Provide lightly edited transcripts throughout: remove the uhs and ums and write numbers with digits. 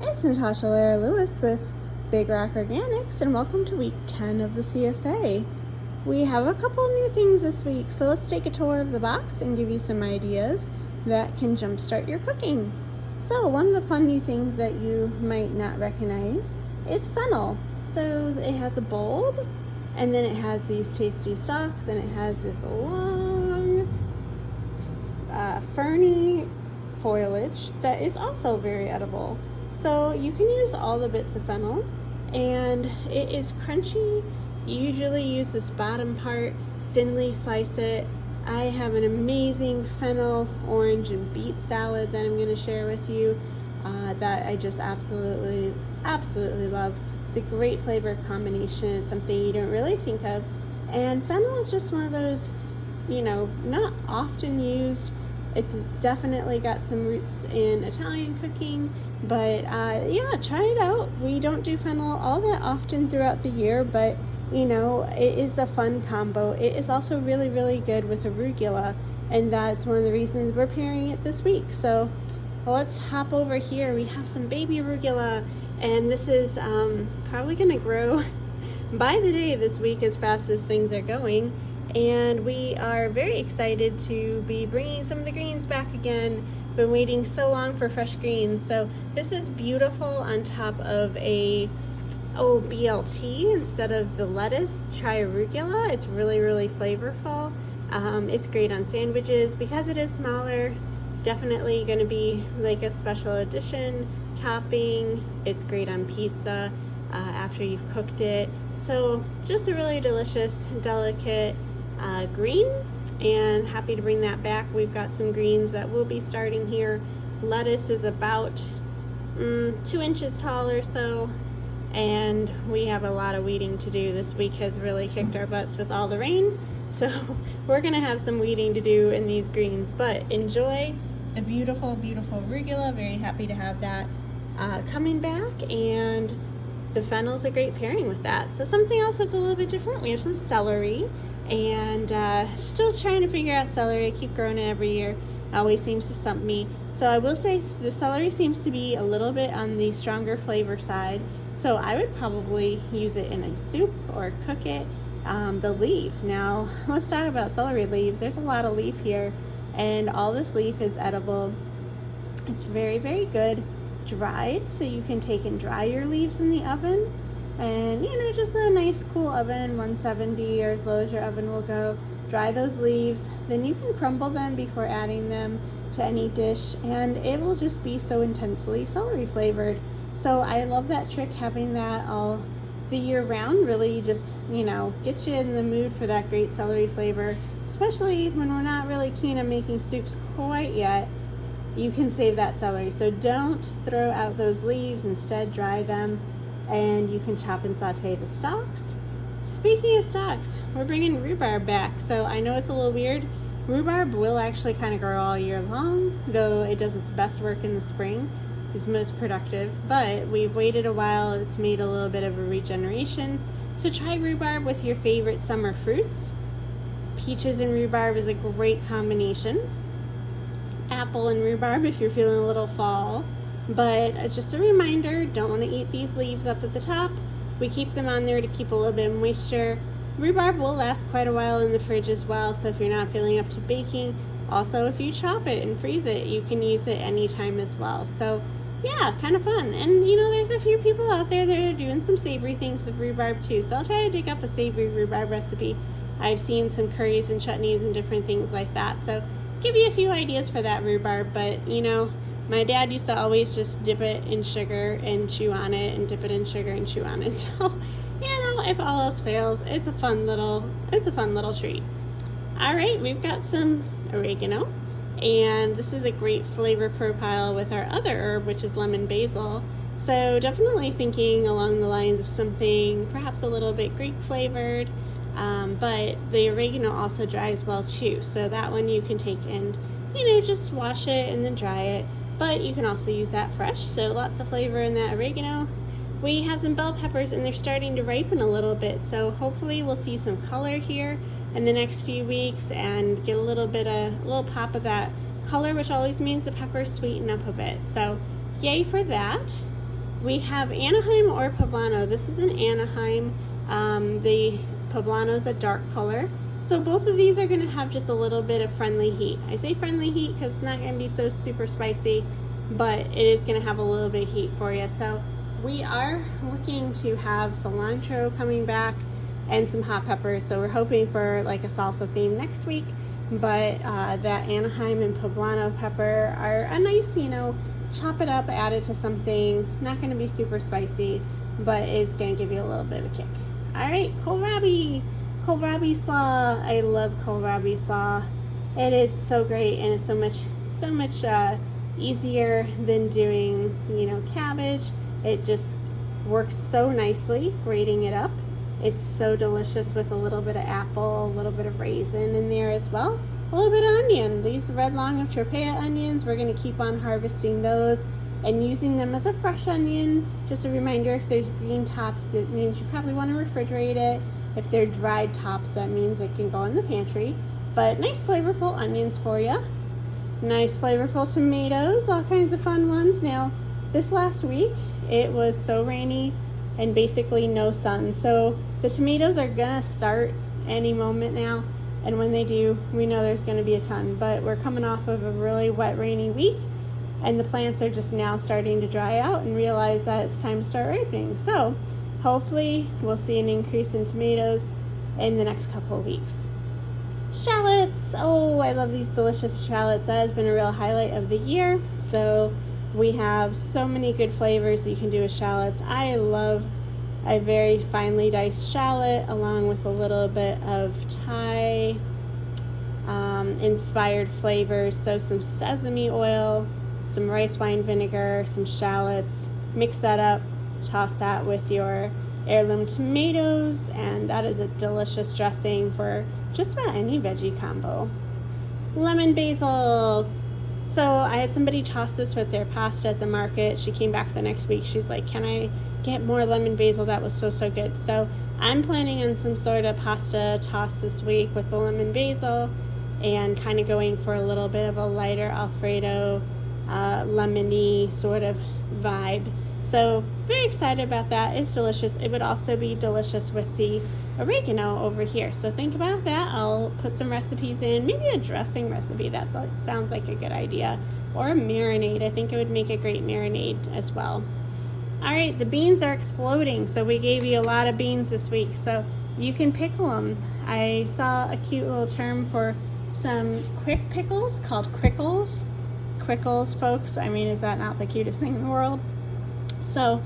It's Natasha Lara Lewis with Big Rock Organics, and welcome to week 10 of the CSA. We have a couple new things this week, so let's take a tour of the box and give you some ideas that can jumpstart your cooking. So one of the fun new things that you might not recognize is fennel. So it has a bulb, and then it has these tasty stalks, and it has this long ferny foliage that is also very edible. So you can use all the bits of fennel, and it is crunchy. You usually use this bottom part, thinly slice it. I have an amazing fennel, orange, and beet salad that I'm going to share with you that I just absolutely love. It's a great flavor combination. It's something you don't really think of. And fennel is just one of those, not often used. It's definitely got some roots in Italian cooking, but yeah, try it out. We don't do fennel all that often throughout the year, but it is a fun combo. It is also really, really good with arugula, and that's one of the reasons we're pairing it this week. So let's hop over here. We have some baby arugula, and this is probably going to grow by the day this week as fast as things are going. And we are very excited to be bringing some of the greens back again. Been waiting so long for fresh greens. So this is beautiful on top of a BLT instead of the lettuce. Try arugula. It's really, really flavorful. It's great on sandwiches because it is smaller. Definitely going to be like a special edition topping. It's great on pizza after you've cooked it. So just a really delicious, delicate green, and happy to bring that back. We've got some greens that will be starting here. Lettuce is about 2 inches tall or so, and we have a lot of weeding to do. This week has really kicked our butts with all the rain, so we're gonna have some weeding to do in these greens, but enjoy the beautiful, beautiful arugula. Very happy to have that coming back, and the fennel's a great pairing with that. So something else that's a little bit different, we have some celery, and still trying to figure out celery. I keep growing it every year. It always seems to stump me. So I will say the celery seems to be a little bit on the stronger flavor side. So I would probably use it in a soup or cook it. The leaves. Now let's talk about celery leaves. There's a lot of leaf here, and all this leaf is edible. It's very, very good dried, so you can take and dry your leaves in the oven, and just a nice cool oven, 170 or as low as your oven will go. Dry those leaves, then you can crumble them before adding them to any dish, and it will just be so intensely celery flavored. So I love that trick, having that all the year round. Really just gets you in the mood for that great celery flavor, especially when we're not really keen on making soups quite yet. You can save that celery, so don't throw out those leaves. Instead, dry them, and you can chop and saute the stalks. Speaking of stalks, we're bringing rhubarb back. So I know it's a little weird. Rhubarb will actually kind of grow all year long, though it does its best work in the spring. It's most productive, but we've waited a while. It's made a little bit of a regeneration. So try rhubarb with your favorite summer fruits. Peaches and rhubarb is a great combination. Apple and rhubarb if you're feeling a little fall. But just a reminder, don't want to eat these leaves up at the top. We keep them on there to keep a little bit of moisture. Rhubarb will last quite a while in the fridge as well, so if you're not feeling up to baking, also if you chop it and freeze it, you can use it anytime as well. So yeah, kind of fun. And there's a few people out there that are doing some savory things with rhubarb too, so I'll try to dig up a savory rhubarb recipe. I've seen some curries and chutneys and different things like that, so give you a few ideas for that rhubarb. But my dad used to always just dip it in sugar and chew on it, and dip it in sugar and chew on it. So if all else fails, it's a fun little treat. All right, we've got some oregano, and this is a great flavor profile with our other herb, which is lemon basil. So definitely thinking along the lines of something perhaps a little bit Greek flavored. But the oregano also dries well too, so that one you can take and just wash it and then dry it, but you can also use that fresh. So lots of flavor in that oregano. We have some bell peppers, and they're starting to ripen a little bit, so hopefully we'll see some color here in the next few weeks and get a little pop of that color, which always means the peppers sweeten up a bit. So yay for that. We have Anaheim or Poblano. This is an Anaheim. The Poblano is a dark color. So both of these are going to have just a little bit of friendly heat. I say friendly heat because it's not going to be so super spicy, but it is going to have a little bit of heat for you. So we are looking to have cilantro coming back and some hot peppers. So we're hoping for like a salsa theme next week. But that Anaheim and Poblano pepper are a nice, chop it up, add it to something. Not going to be super spicy, but is going to give you a little bit of a kick. All right, kohlrabi. Kohlrabi slaw. I love kohlrabi slaw. It is so great, and it's so much easier than doing, cabbage. It just works so nicely grating it up. It's so delicious with a little bit of apple, a little bit of raisin in there as well. A little bit of onion. These red long of tropea onions, we're going to keep on harvesting those and using them as a fresh onion. Just a reminder, if there's green tops, it means you probably want to refrigerate it. If they're dried tops, that means it can go in the pantry. But nice flavorful onions for you. Nice flavorful tomatoes, all kinds of fun ones. Now, this last week, it was so rainy and basically no sun. So the tomatoes are gonna start any moment now. And when they do, we know there's gonna be a ton. But we're coming off of a really wet, rainy week. And the plants are just now starting to dry out and realize that it's time to start ripening. So hopefully we'll see an increase in tomatoes in the next couple of weeks. Shallots. Oh, I love these delicious shallots. That has been a real highlight of the year. So we have so many good flavors you can do with shallots. I love a very finely diced shallot along with a little bit of Thai inspired flavors. So some sesame oil, some rice wine vinegar, some shallots. Mix that up. Toss that with your heirloom tomatoes, and that is a delicious dressing for just about any veggie combo. Lemon basil. So I had somebody toss this with their pasta at the market. She came back the next week. She's like, can I get more lemon basil? That was so good. So I'm planning on some sort of pasta toss this week with the lemon basil and kind of going for a little bit of a lighter Alfredo, lemony sort of vibe. So very excited about that. It's delicious. It would also be delicious with the oregano over here. So think about that. I'll put some recipes in, maybe a dressing recipe. That sounds like a good idea. Or a marinade. I think it would make a great marinade as well. All right, the beans are exploding. So we gave you a lot of beans this week. So you can pickle them. I saw a cute little term for some quick pickles called crickles. Crickles, folks. I mean, is that not the cutest thing in the world? So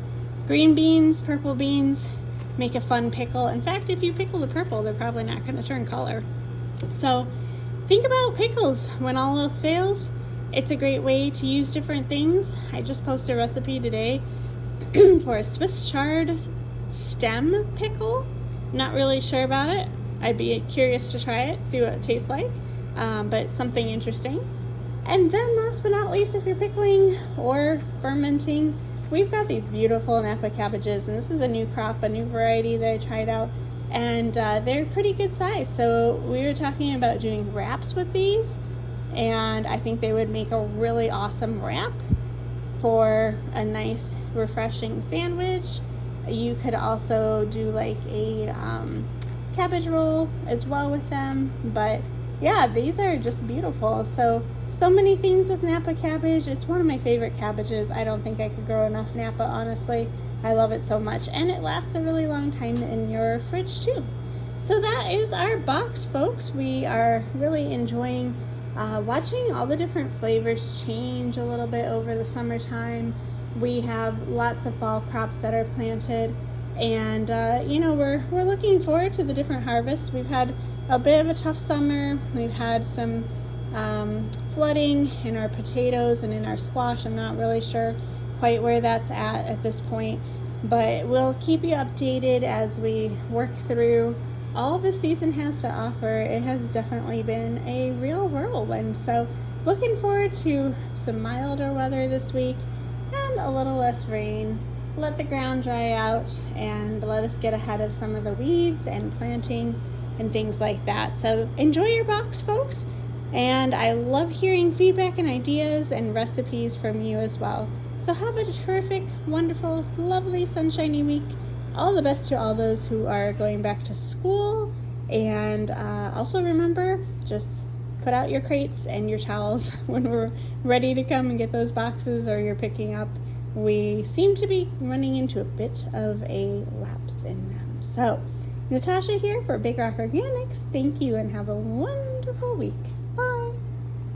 green beans, purple beans, make a fun pickle. In fact, if you pickle the purple, they're probably not going to turn color. So think about pickles when all else fails. It's a great way to use different things. I just posted a recipe today for a Swiss chard stem pickle. Not really sure about it. I'd be curious to try it, see what it tastes like, but something interesting. And then last but not least, if you're pickling or fermenting, we've got these beautiful Napa cabbages, and this is a new crop, a new variety that I tried out, and they're pretty good size. So we were talking about doing wraps with these, and I think they would make a really awesome wrap for a nice, refreshing sandwich. You could also do like a cabbage roll as well with them, but yeah, these are just beautiful. So many things with Napa cabbage. It's one of my favorite cabbages. I don't think I could grow enough Napa, honestly. I love it so much, and it lasts a really long time in your fridge too. So that is our box, folks. We are really enjoying watching all the different flavors change a little bit over the summertime. We have lots of fall crops that are planted, and we're looking forward to the different harvests. We've had a bit of a tough summer. We've had some flooding in our potatoes and in our squash. I'm not really sure quite where that's at this point, but we'll keep you updated as we work through all the season has to offer. It has definitely been a real whirlwind, so looking forward to some milder weather this week and a little less rain. Let the ground dry out and let us get ahead of some of the weeds and planting and things like that. So enjoy your box, folks. And I love hearing feedback and ideas and recipes from you as well. So have a terrific, wonderful, lovely, sunshiny week. All the best to all those who are going back to school. And also remember, just put out your crates and your towels when we're ready to come and get those boxes or you're picking up. We seem to be running into a bit of a lapse in them. So, Natasha here for Big Rock Organics. Thank you and have a wonderful week.